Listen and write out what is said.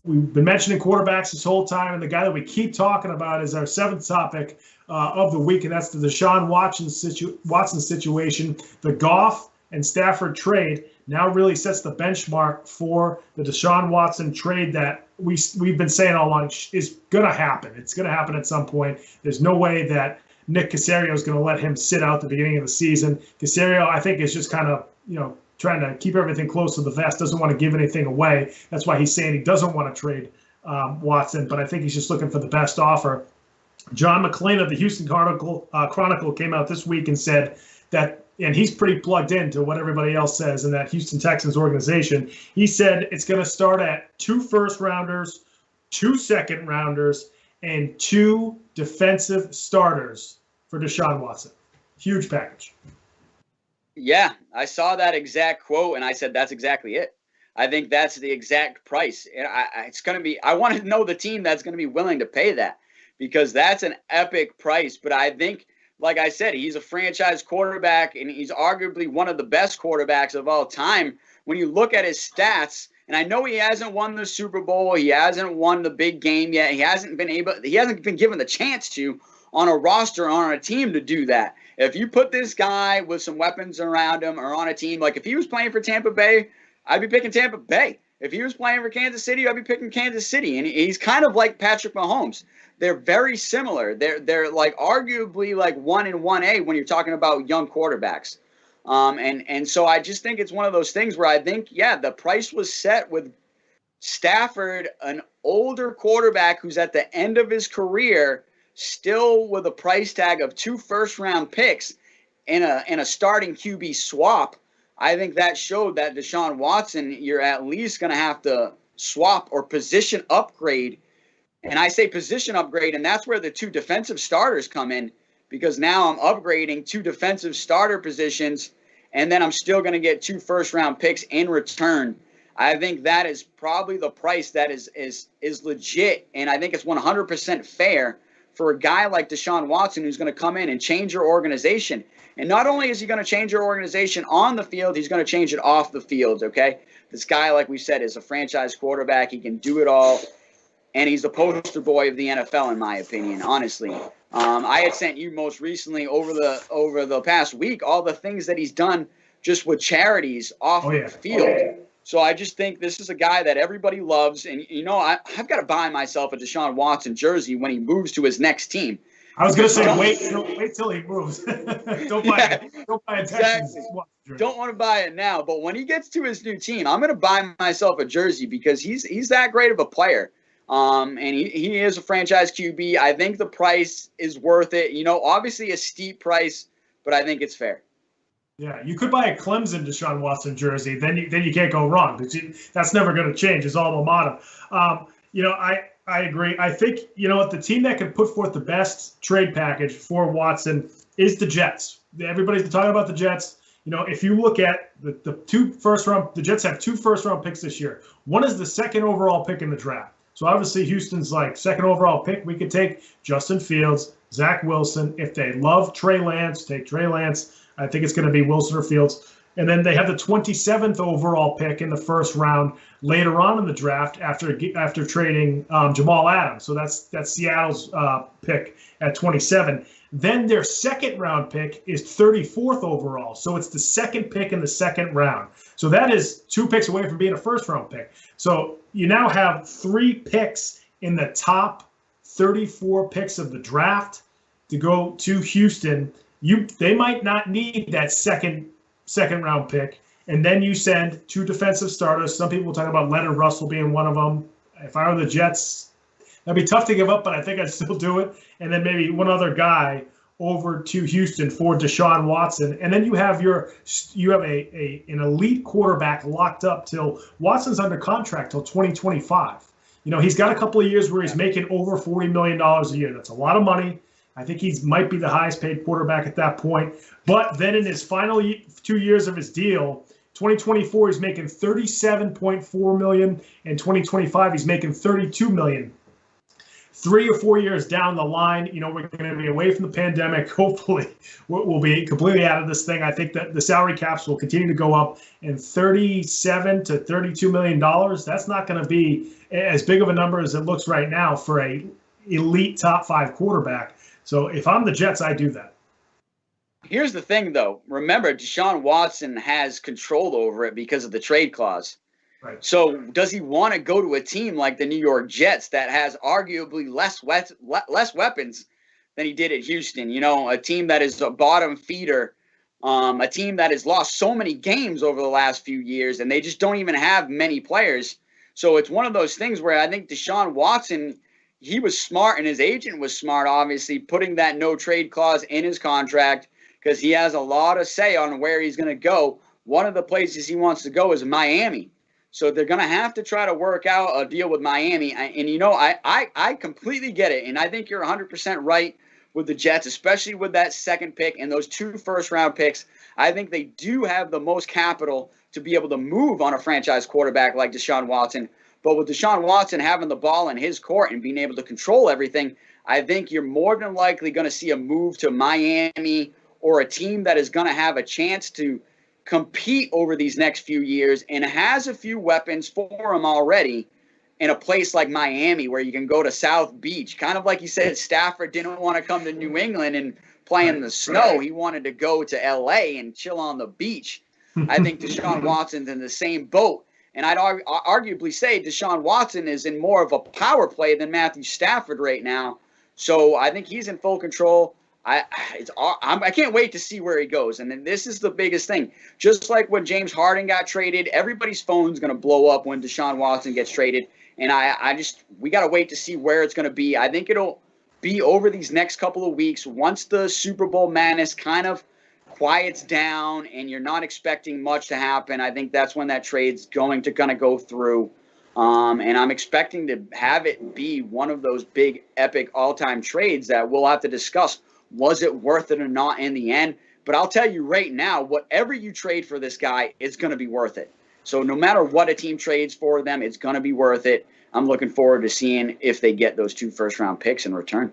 we've been mentioning quarterbacks this whole time, and the guy that we keep talking about is our seventh topic of the week, and that's the Deshaun Watson situation. The Goff and Stafford trade now really sets the benchmark for the Deshaun Watson trade that we've been saying all along is going to happen. It's going to happen at some point. There's no way that Nick Caserio is going to let him sit out the beginning of the season. Caserio, I think, is just kind of, trying to keep everything close to the vest, doesn't want to give anything away. That's why he's saying he doesn't want to trade Watson, but I think he's just looking for the best offer. John McClain of the Houston Chronicle came out this week and said that, and he's pretty plugged into what everybody else says in that Houston Texans organization. He said it's going to start at 2 first-rounders, 2 second-rounders, and 2 defensive starters for Deshaun Watson. Huge package. Yeah, I saw that exact quote, and I said that's exactly it. I think that's the exact price. It's going to be – I want to know the team that's going to be willing to pay that, because that's an epic price. But I think, like I said, he's a franchise quarterback, and he's arguably one of the best quarterbacks of all time. When you look at his stats, and I know he hasn't won the Super Bowl, he hasn't won the big game yet, he hasn't been given the chance to on a roster, on a team, to do that. If you put this guy with some weapons around him or on a team, like if he was playing for Tampa Bay, I'd be picking Tampa Bay. If he was playing for Kansas City, I'd be picking Kansas City. And he's kind of like Patrick Mahomes. They're very similar. They're like arguably like 1 and 1A when you're talking about young quarterbacks. And so I just think it's one of those things where I think, yeah, the price was set with Stafford, an older quarterback who's at the end of his career, still with a price tag of 2 first-round picks in a starting QB swap. I think that showed that Deshaun Watson, you're at least going to have to swap or position upgrade. And I say position upgrade, and that's where the 2 defensive starters come in, because now I'm upgrading 2 defensive starter positions, and then I'm still going to get 2 first-round picks in return. I think that is probably the price that is legit, and I think it's 100% fair for a guy like Deshaun Watson, who's going to come in and change your organization. And not only is he going to change your organization on the field, he's going to change it off the field, okay? This guy, like we said, is a franchise quarterback. He can do it all, and he's the poster boy of the NFL, in my opinion, honestly. I had sent you most recently over the past week all the things that he's done just with charities off the field. So I just think this is a guy that everybody loves. And, I've got to buy myself a Deshaun Watson jersey when he moves to his next team. I was going to say, wait till he moves. Don't buy a Texans jersey. Don't want to buy it now. But when he gets to his new team, I'm going to buy myself a jersey, because he's that great of a player. And he is a franchise QB. I think the price is worth it. Obviously a steep price, but I think it's fair. Yeah, you could buy a Clemson Deshaun Watson jersey. Then you can't go wrong, because that's never going to change. His alma mater. I agree. I think, the team that can put forth the best trade package for Watson is the Jets. Everybody's talking about the Jets. If you look at the 2 first-round, the Jets have 2 first-round picks this year. One is the 2nd overall pick in the draft. So obviously Houston's like 2nd overall pick. We could take Justin Fields, Zach Wilson. If they love Trey Lance, take Trey Lance. I think it's going to be Wilson or Fields. And then they have the 27th overall pick in the 1st round later on in the draft after trading Jamal Adams. So that's Seattle's pick at 27. Then their 2nd round pick is 34th overall. So it's the 2nd pick in the 2nd round. So that is 2 picks away from being a 1st round pick. So you now have 3 picks in the top 34 picks of the draft to go to Houston. They might not need that second round pick, and then you send 2 defensive starters. Some people talk about Leonard Russell being one of them. If I were the Jets, that'd be tough to give up, but I think I'd still do it. And then maybe one other guy over to Houston for Deshaun Watson, and then you have an elite quarterback locked up till Watson's under contract till 2025. He's got a couple of years where he's making over $40 million a year. That's a lot of money. I think he might be the highest paid quarterback at that point. But then in his final 2 years of his deal, 2024 he's making $37.4 million, and 2025 he's making $32 million. 3 or 4 years down the line, we're going to be away from the pandemic. Hopefully, we'll be completely out of this thing. I think that the salary caps will continue to go up, and $37 to $32 million, that's not going to be as big of a number as it looks right now for a elite top 5 quarterback. So if I'm the Jets, I do that. Here's the thing, though. Remember, Deshaun Watson has control over it because of the trade clause. Right. So does he want to go to a team like the New York Jets that has arguably less weapons than he did at Houston? A team that is a bottom feeder, a team that has lost so many games over the last few years, and they just don't even have many players. So it's one of those things where I think Deshaun Watson, he was smart, and his agent was smart, obviously, putting that no trade clause in his contract because he has a lot of say on where he's going to go. One of the places he wants to go is Miami. So they're going to have to try to work out a deal with Miami. And, I completely get it. And I think you're 100% right with the Jets, especially with that second pick and those 2 first-round picks. I think they do have the most capital to be able to move on a franchise quarterback like Deshaun Watson. But with Deshaun Watson having the ball in his court and being able to control everything, I think you're more than likely going to see a move to Miami or a team that is going to have a chance to compete over these next few years and has a few weapons for him already in a place like Miami where you can go to South Beach. Kind of like you said, Stafford didn't want to come to New England and play in the snow. He wanted to go to L.A. and chill on the beach. I think Deshaun Watson's in the same boat. And I'd arguably say Deshaun Watson is in more of a power play than Matthew Stafford right now. So I think he's in full control. I can't wait to see where he goes. And then this is the biggest thing. Just like when James Harden got traded, everybody's phone's going to blow up when Deshaun Watson gets traded. And we got to wait to see where it's going to be. I think it'll be over these next couple of weeks. Once the Super Bowl madness kind of quiets down and you're not expecting much to happen, I think that's when that trade's going to kind of go through. And I'm expecting to have it be one of those big, epic, all-time trades that we'll have to discuss. Was it worth it or not in the end? But I'll tell you right now, whatever you trade for this guy, it's going to be worth it. So no matter what a team trades for them, it's going to be worth it. I'm looking forward to seeing if they get those 2 first-round picks in return.